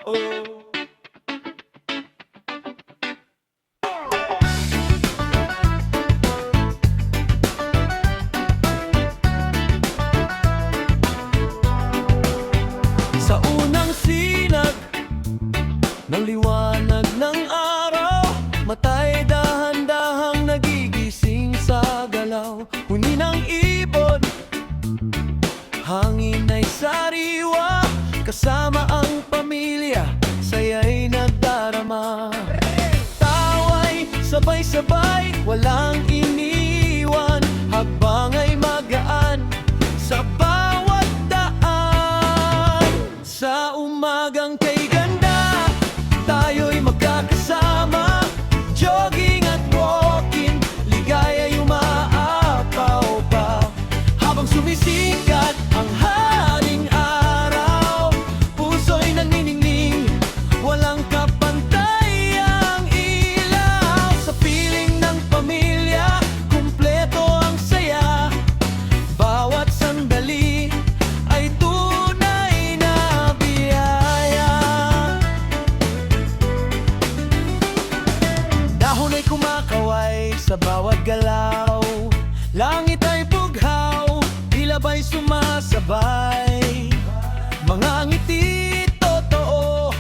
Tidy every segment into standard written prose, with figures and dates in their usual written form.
oh. Sa unang sinag ng liwanag ng araw, mata'y dahan-dahang nagigising sa galaw. Huni ng ibon, hangin ay sariwa, kasama ang pamilya, saya'y nagdarama. Tawa'y sabay-sabay, walang iniwan, habang ay magaan sa bawat daan. Sa umagang kay ganda, tayo'y magkakasama, jogging at walking, ligaya'y umaapaw pa. Habang sumisikat ang haring araw, puso'y naniningning, walang kapantay ang ilaw. Sa piling ng pamilya, kumpleto ang saya, bawat sandali ay tunay na biyaya. Dahon ay kumakaway sa bawat galaw, langit ay bughaw, ilabay sumasabay. Mga ngiti totoo,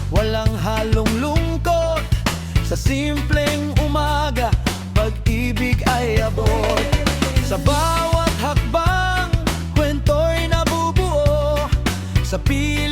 walang halong lungkot, sa simpleng umaga, pag-ibig ay abot. Sa bawat hakbang, kwento'y nabubuo, sa piling